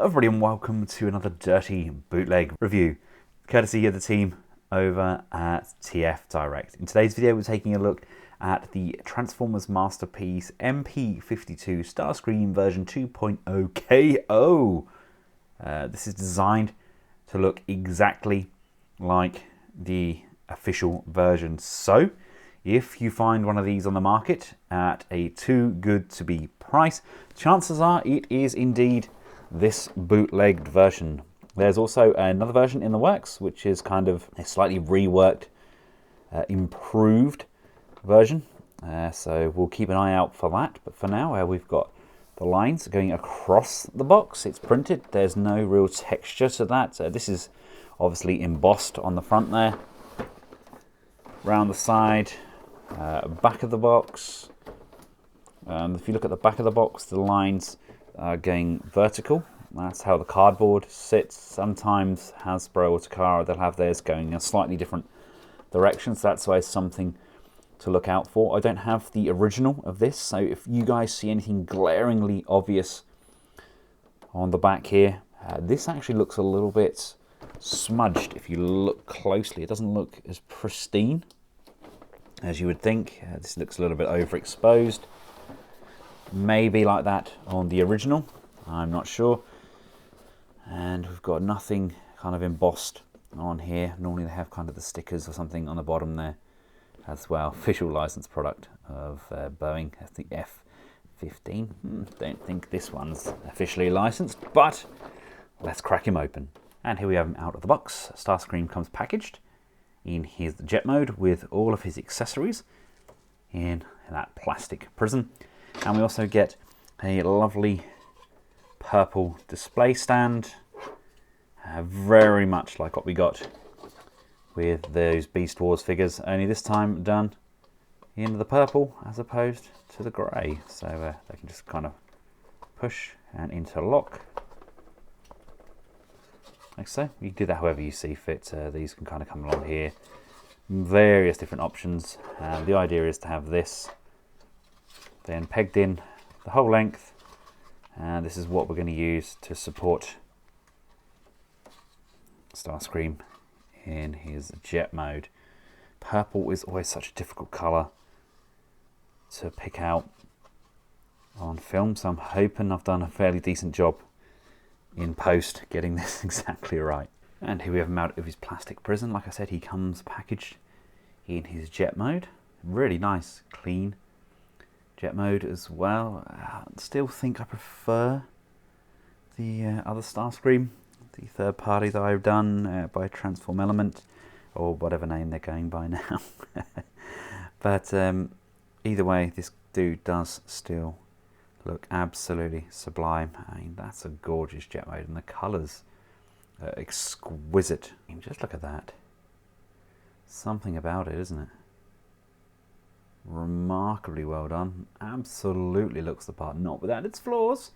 Hello everybody and welcome to another dirty bootleg review, courtesy of the team over at TF Direct. In today's video we're taking a look at the Transformers masterpiece MP-52 Starscream version 2.0 KO. This is designed to look exactly like the official version. So if you find one of these on the market at a too good to be price, chances are it is indeed this bootlegged version. There's also another version in the works, which is kind of a slightly reworked, improved version. So we'll keep an eye out for that. But for now, we've got the lines going across the box. It's printed. There's no real texture to that. This is obviously embossed on the front there. Round the side, back of the box. If you look at the back of the box, the lines are going vertical. That's how the cardboard sits. Sometimes Hasbro or Takara, they'll have theirs going in a slightly different direction, so that's always something to look out for. I don't have the original of this, so if you guys see anything glaringly obvious on the back here, this actually looks a little bit smudged if you look closely. It doesn't look as pristine as you would think. This looks a little bit overexposed. Maybe like that on the original, I'm not sure. And we've got nothing kind of embossed on here. Normally they have kind of the stickers or something on the bottom there as well. Official license product of Boeing, I think F-15. Don't think this one's officially licensed, but let's crack him open. And here we have him out of the box. Starscream comes packaged in his jet mode with all of his accessories in that plastic prison. And we also get a lovely purple display stand, very much like what we got with those Beast Wars figures, only this time done in the purple as opposed to the grey. So they can just kind of push and interlock, like so. You can do that however you see fit. These can kind of come along here, various different options. The idea is to have this then pegged in the whole length, and this is what we're going to use to support Starscream in his jet mode. Purple is always such a difficult colour to pick out on film, so I'm hoping I've done a fairly decent job in post getting this exactly right. And here we have him out of his plastic prison. Like I said, he comes packaged in his jet mode. Really nice, clean jet mode as well. I still think I prefer the other Starscream, the third party that I've done by Transform Element, or whatever name they're going by now. But either way, this dude does still look absolutely sublime. I mean, that's a gorgeous jet mode, and the colours are exquisite. I mean, just look at that. Something about it, isn't it? Remarkably well done. Absolutely looks the part, not without its flaws.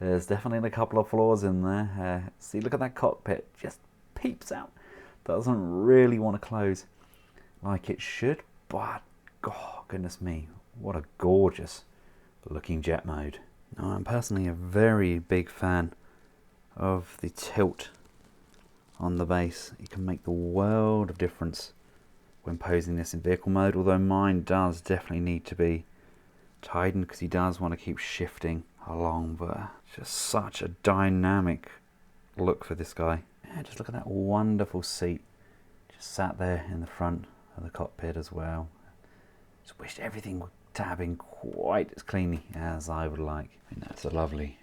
There's definitely a couple of flaws in there. See, look at that cockpit, just peeps out. Doesn't really want to close like it should, but oh, goodness me, what a gorgeous looking jet mode. Now, I'm personally a very big fan of the tilt on the base. It can make the world of difference when posing this in vehicle mode, although mine does definitely need to be tightened because he does want to keep shifting along. But just such a dynamic look for this guy. Yeah, just look at that wonderful seat just sat there in the front of the cockpit as well. Just wish everything would tab in quite as cleanly as I would like. I mean, that's a lovely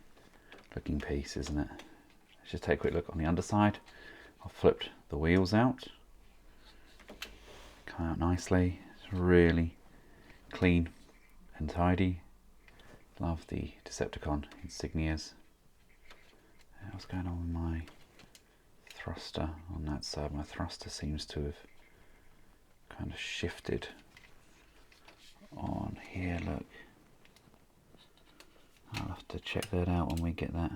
looking piece, isn't it? Let's just take a quick look on the underside. I've flipped the wheels out. Come out nicely. It's really clean and tidy. Love the Decepticon insignias. What's going on with my thruster on that side? My thruster seems to have kind of shifted on here. Look, I'll have to check that out when we get that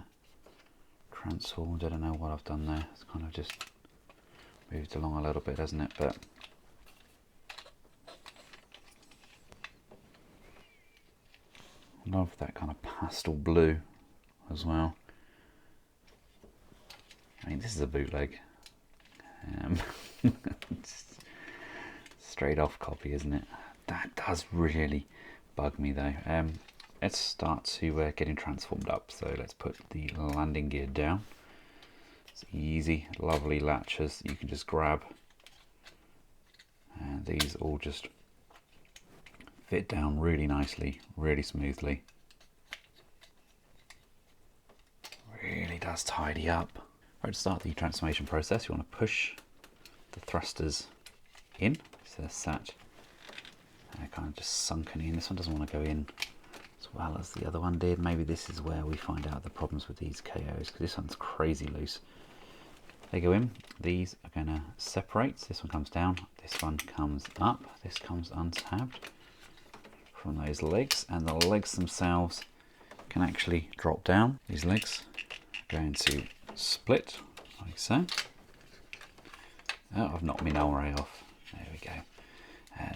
transformed. I don't know what I've done there. It's kind of just moved along a little bit, hasn't it? But love that kind of pastel blue as well. I mean, this is a bootleg. Straight off copy, isn't it? That does really bug me though. Let's start to getting transformed up. So let's put the landing gear down. It's easy, lovely latches you can just grab. And these all just fit down really nicely, really smoothly. Really does tidy up. Right, to start the transformation process, you want to push the thrusters in, so they're sat kind of just sunken in. This one doesn't want to go in as well as the other one did. Maybe this is where we find out the problems with these KOs, because this one's crazy loose. They go in, these are going to separate. This one comes down, this one comes up, this comes untabbed from those legs, and the legs themselves can actually drop down. These legs are going to split like so. Oh, I've knocked my null ray off. There we go.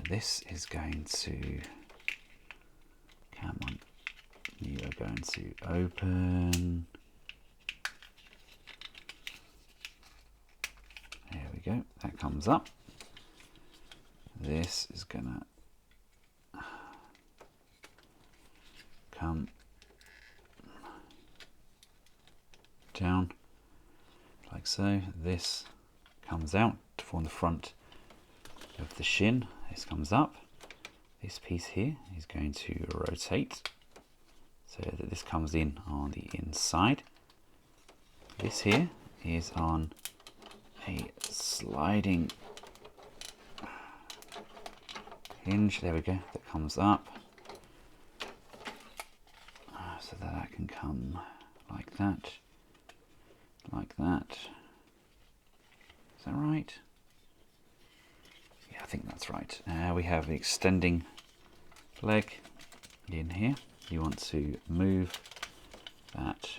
This is going to, come on, you are going to open. There we go, that comes up. This is gonna come down like so. This comes out to form the front of the shin. This comes up. This piece here is going to rotate so that this comes in on the inside. This here is on a sliding hinge. There we go. That comes up so that can come like that, like that. Is that right? Yeah, I think that's right. We have the extending leg in here. You want to move that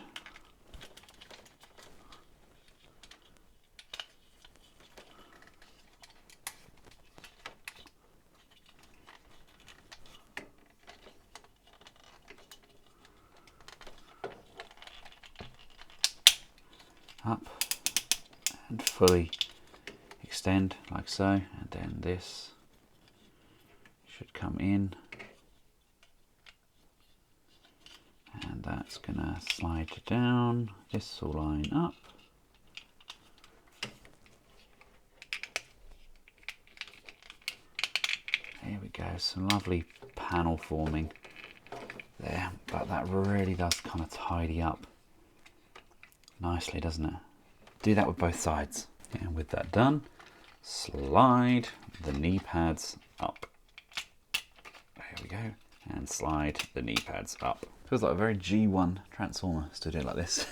up and fully extend like so, and then this should come in, and that's gonna slide down. This will line up. There we go, some lovely panel forming there, but that really does kind of tidy up nicely, doesn't it? Do that with both sides. And with that done, slide the knee pads up. There we go. And slide the knee pads up. Feels like a very G1 transformer to do it like this.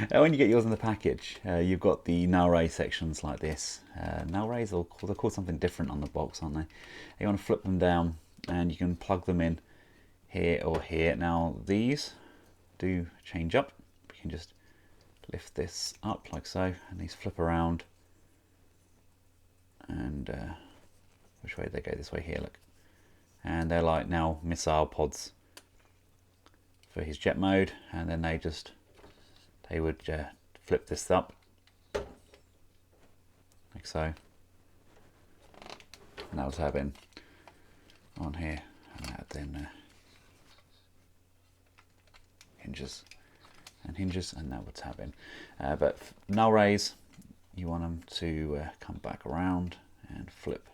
When you get yours in the package, you've got the null ray sections like this. Null rays, they're called something different on the box, aren't they? You want to flip them down and you can plug them in here or here. Now these do change up. You can just lift this up like so, and these flip around, and which way they go? This way here, look. And they're like now missile pods for his jet mode, and then they would flip this up like so, and that will tab in on here, and that then hinges, and that will tab in. But null rays, you want them to come back around and flip.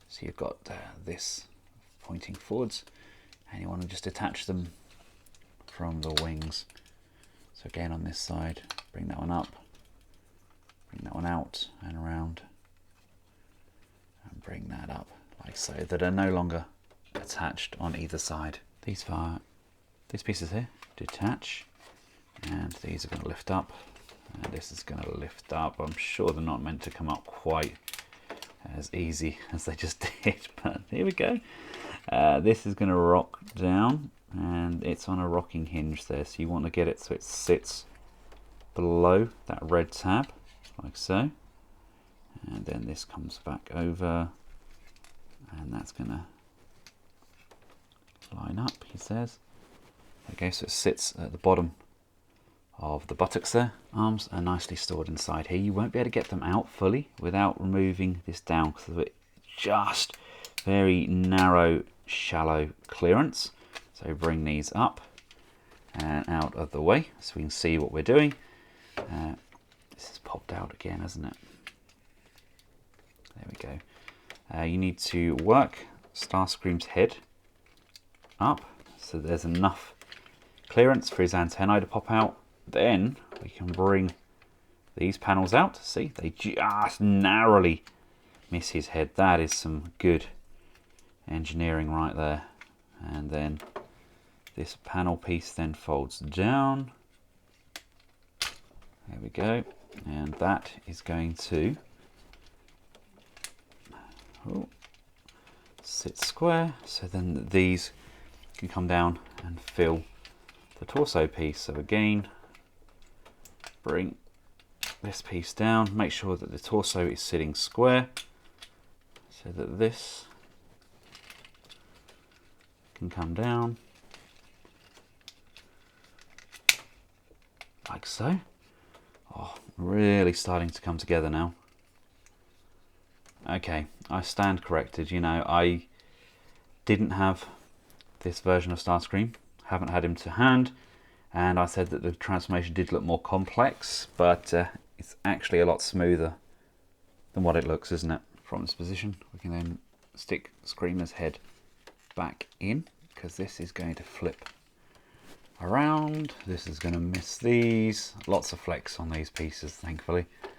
So you've got this pointing forwards, and you want to just attach them from the wings. So again on this side, bring that one up, bring that one out and around, and bring that up like so, that are no longer attached on either side. These pieces here detach, and these are going to lift up, and this is going to lift up. I'm sure they're not meant to come up quite as easy as they just did, but here we go. This is going to rock down, and it's on a rocking hinge there, so you want to get it so it sits below that red tab like so, and then this comes back over, and that's going to line up, he says. Okay, so it sits at the bottom of the buttocks there. Arms are nicely stored inside here. You won't be able to get them out fully without removing this down because of it just very narrow, shallow clearance. So bring these up and out of the way so we can see what we're doing. This has popped out again, hasn't it? There we go. You need to work Starscream's head up so there's enough clearance for his antennae to pop out. Then we can bring these panels out. See, they just narrowly miss his head. That is some good engineering right there. And then this panel piece then folds down. There we go. And that is going to sit square. So then these can come down and fill the torso piece. So again, bring this piece down, make sure that the torso is sitting square so that this can come down like so. Oh, really starting to come together now. Okay, I stand corrected. You know, I didn't have this version of Starscream, haven't had him to hand, and I said that the transformation did look more complex, but it's actually a lot smoother than what it looks, isn't it? From this position, we can then stick Screamer's head back in, because this is going to flip around. This is going to miss these. Lots of flex on these pieces, thankfully. So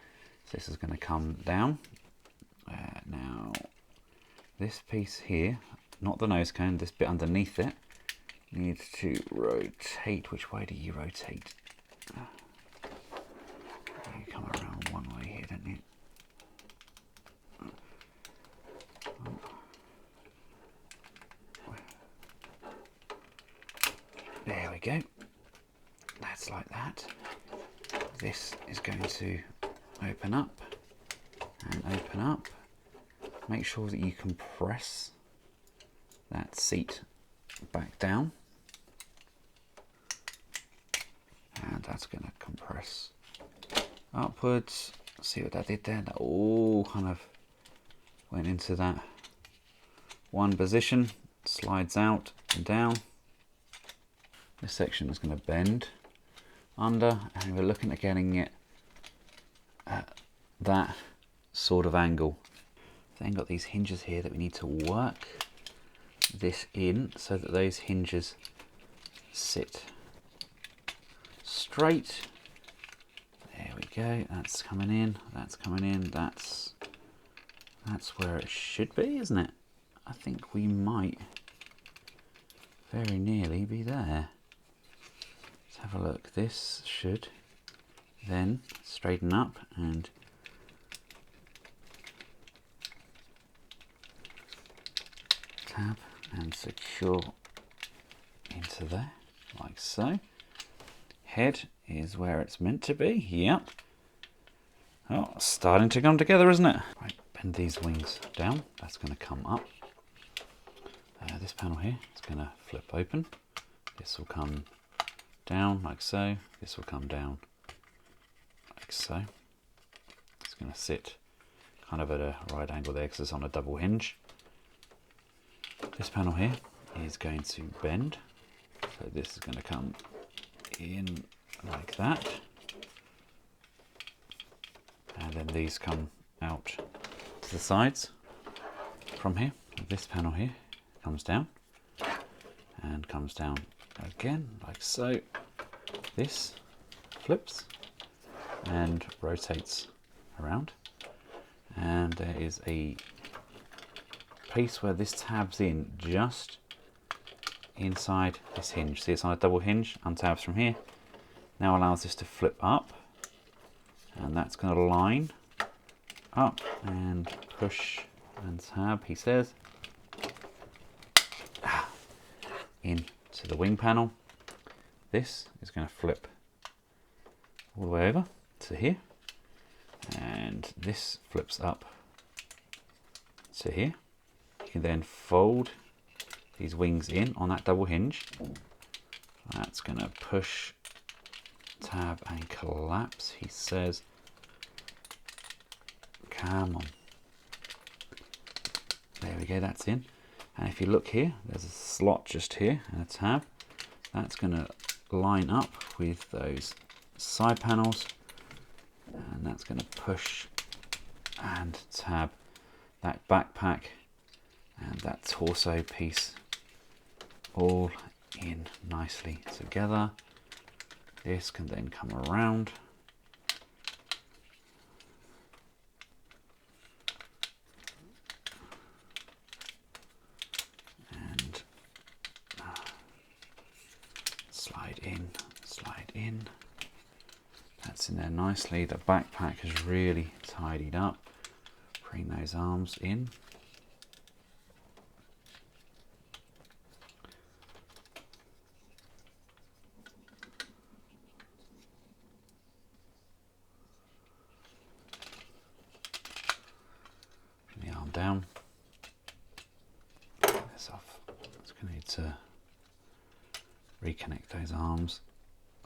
this is going to come down. Now, this piece here, not the nose cone, this bit underneath it, needs to rotate. Which way do you rotate? You come around one way here, don't you? There we go. That's like that. This is going to open up and open up. Make sure that you compress that seat back down. And that's going to compress upwards. See what that did there? That all kind of went into that one position, slides out and down. This section is going to bend under, and we're looking at getting it at that sort of angle. Then got these hinges here that we need to work this in so that those hinges sit straight. There we go. That's coming in. That's coming in. That's where it should be, isn't it? I think we might very nearly be there. Let's have a look. This should then straighten up and tab and secure into there, like so. Head is where it's meant to be. Yep. Oh, starting to come together, isn't it? Right, bend these wings down. That's going to come up. This panel here is going to flip open. This will come down like so. This will come down like so. It's going to sit kind of at a right angle there because it's on a double hinge. This panel here is going to bend. So this is going to come in like that. And then these come out to the sides from here. This panel here comes down and comes down again like so. This flips and rotates around, and there is a place where this tabs in just inside this hinge. See, it's on a double hinge, untabs from here. Now allows this to flip up, and that's going to line up and push and tab, he says, into the wing panel. This is going to flip all the way over to here, and this flips up to here. You can then fold these wings in on that double hinge. That's going to push tab and collapse, he says. Come on. There we go, that's in. And if you look here, there's a slot just here and a tab. That's going to line up with those side panels, and that's going to push and tab that backpack and that torso piece all in nicely together. This can then come around and slide in. That's in there nicely. The backpack is really tidied up. Bring those arms in. Bring the arm down. Get this off. It's going to need to reconnect those arms.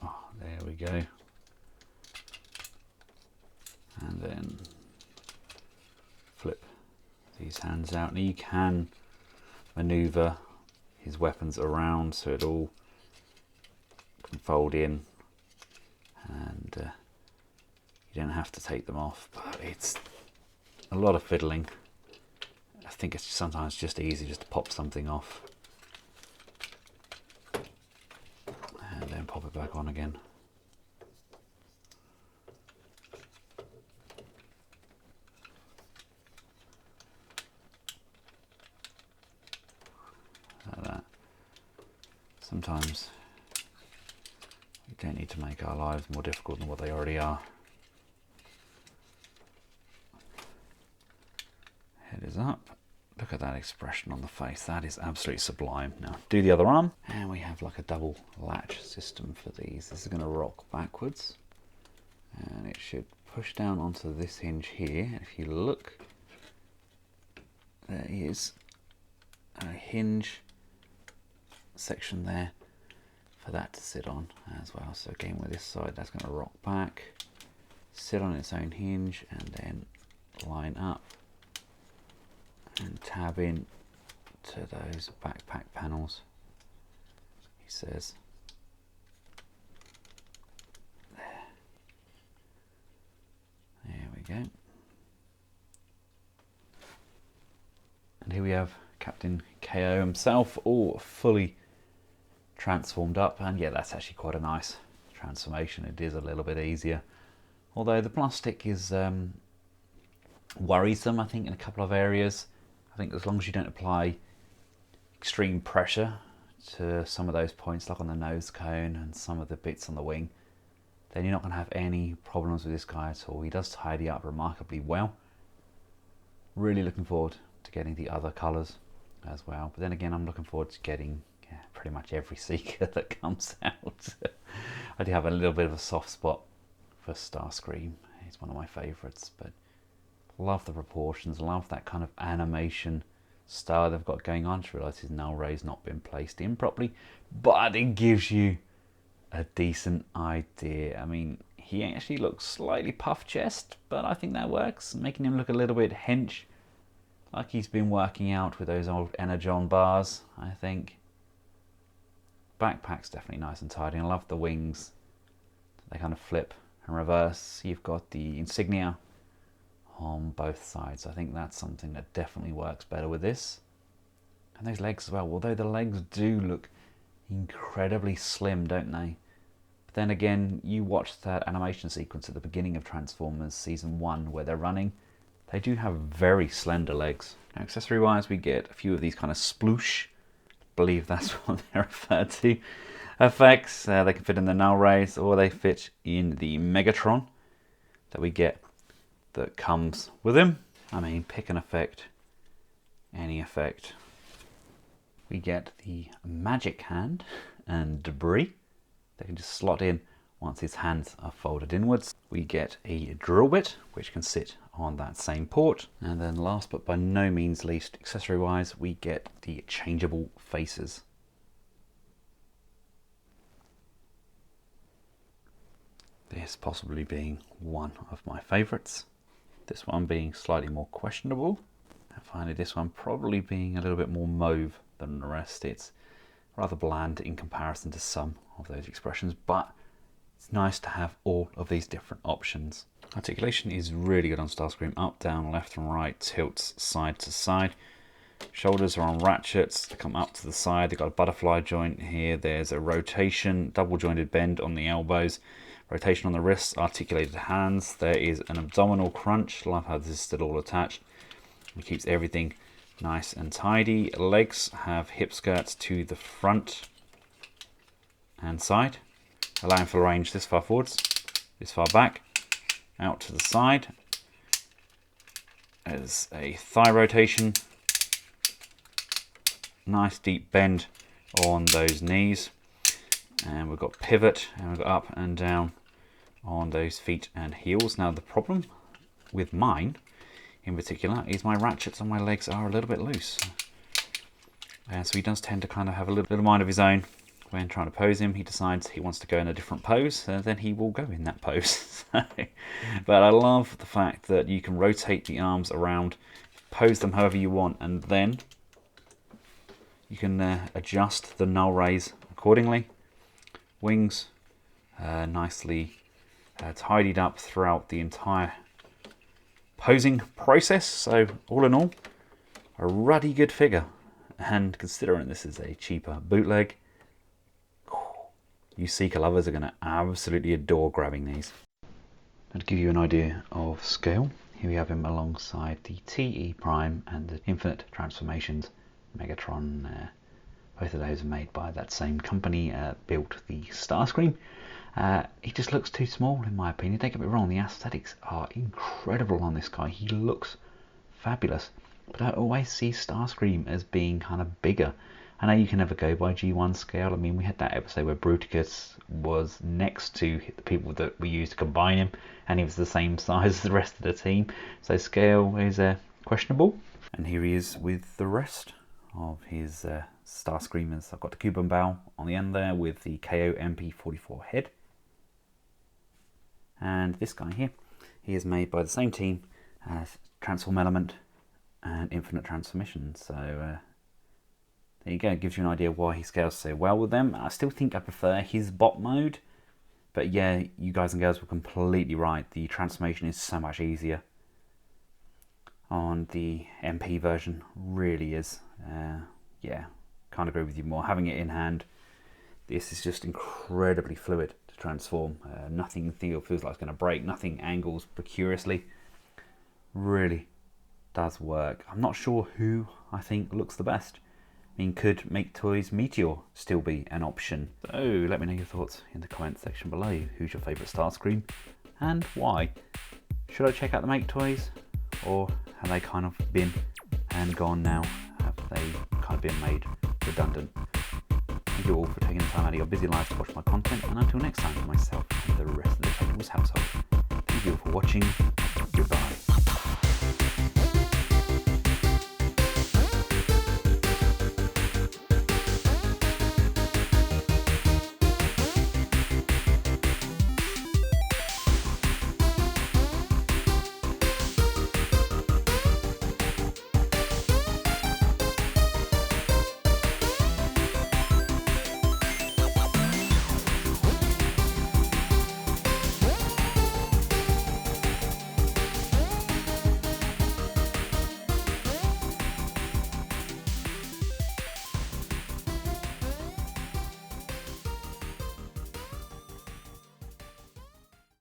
Oh, there we go. And then flip these hands out. Now you can maneuver his weapons around so it all can fold in, and you don't have to take them off, but it's a lot of fiddling. I think it's sometimes just easy just to pop something off and then pop it back on again. Sometimes we don't need to make our lives more difficult than what they already are. Head is up. Look at that expression on the face. That is absolutely sublime. Now do the other arm, and we have like a double latch system for these. This is going to rock backwards, and it should push down onto this hinge here. If you look, there is a hinge section there for that to sit on as well. So again, with this side, that's going to rock back, sit on its own hinge, and then line up and tab in to those backpack panels, he says. There we go. And here we have Captain KO himself, all fully transformed up, and yeah, that's actually quite a nice transformation. It is a little bit easier, although the plastic is worrisome, I think, in a couple of areas. I think as long as you don't apply extreme pressure to some of those points, like on the nose cone and some of the bits on the wing, then you're not going to have any problems with this guy at all. He does tidy up remarkably well. Really looking forward to getting the other colours as well, but then again, I'm looking forward to getting pretty much every Seeker that comes out. I do have a little bit of a soft spot for Starscream. He's one of my favourites, but love the proportions, love that kind of animation style they've got going on. I realise his null ray's not been placed in properly, but it gives you a decent idea. I mean, he actually looks slightly puff chest, but I think that works, making him look a little bit hench, like he's been working out with those old Energon bars, I think. Backpack's definitely nice and tidy. I love the wings. They kind of flip and reverse. You've got the insignia on both sides. I think that's something that definitely works better with this. And those legs as well. Although the legs do look incredibly slim, don't they? But then again, you watched that animation sequence at the beginning of Transformers Season 1 where they're running. They do have very slender legs. Now, accessory wise, we get a few of these kind of sploosh, I believe that's what they're referred to, effects. They can fit in the null rays, or they fit in the Megatron that we get that comes with him. I mean, pick an effect, any effect. We get the magic hand and debris. They can just slot in once his hands are folded inwards. We get a drill bit, which can sit on that same port. And then last but by no means least, accessory wise, we get the changeable faces. This possibly being one of my favourites. This one being slightly more questionable. And finally this one probably being a little bit more mauve than the rest. It's rather bland in comparison to some of those expressions, but it's nice to have all of these different options. Articulation is really good on Starscream. Up, down, left and right, tilts side to side. Shoulders are on ratchets, they come up to the side. They've got a butterfly joint here. There's a rotation, double jointed bend on the elbows, rotation on the wrists, articulated hands. There is an abdominal crunch. Love how this is still all attached. It keeps everything nice and tidy. Legs have hip skirts to the front and side, allowing for range this far forwards, this far back, out to the side. There's a thigh rotation. Nice deep bend on those knees, and we've got pivot, and we've got up and down on those feet and heels. Now the problem with mine in particular is my ratchets on my legs are a little bit loose, and so he does tend to kind of have a little mind of his own when trying to pose him. He decides he wants to go in a different pose, then he will go in that pose. But I love the fact that you can rotate the arms around, pose them however you want, and then you can adjust the null raise accordingly. Wings nicely tidied up throughout the entire posing process. So all in all, a ruddy good figure. And considering this is a cheaper bootleg, you Seeker lovers are going to absolutely adore grabbing these. And to give you an idea of scale, here we have him alongside the TE Prime and the Infinite Transformations Megatron. Both of those are made by that same company, built the Starscream. He just looks too small in my opinion. Don't get me wrong, the aesthetics are incredible on this guy. He looks fabulous, but I always see Starscream as being kind of bigger. I know you can never go by G1 scale. I mean, we had that episode where Bruticus was next to the people that we used to combine him, and he was the same size as the rest of the team. So scale is questionable. And here he is with the rest of his Starscreamers. I've got the Cuban bow on the end there with the KO MP-52 head. And this guy here, he is made by the same team as Transform Element and Infinite Transformation. So there you go, it gives you an idea why he scales so well with them. I still think I prefer his bot mode, but yeah, you guys and girls were completely right. The transformation is so much easier on the MP version, really is. Yeah, can't agree with you more. Having it in hand, this is just incredibly fluid to transform. Nothing feels like it's going to break, nothing angles precariously. Really does work. I'm not sure who I think looks the best. I mean, could Make Toys Meteor still be an option? So let me know your thoughts in the comment section below. Who's your favourite Starscream and why? Should I check out the Make Toys, or have they kind of been and gone now? Have they kind of been made redundant? Thank you all for taking the time out of your busy lives to watch my content, and until next time, for myself and the rest of the Collectables household, thank you all for watching. Goodbye.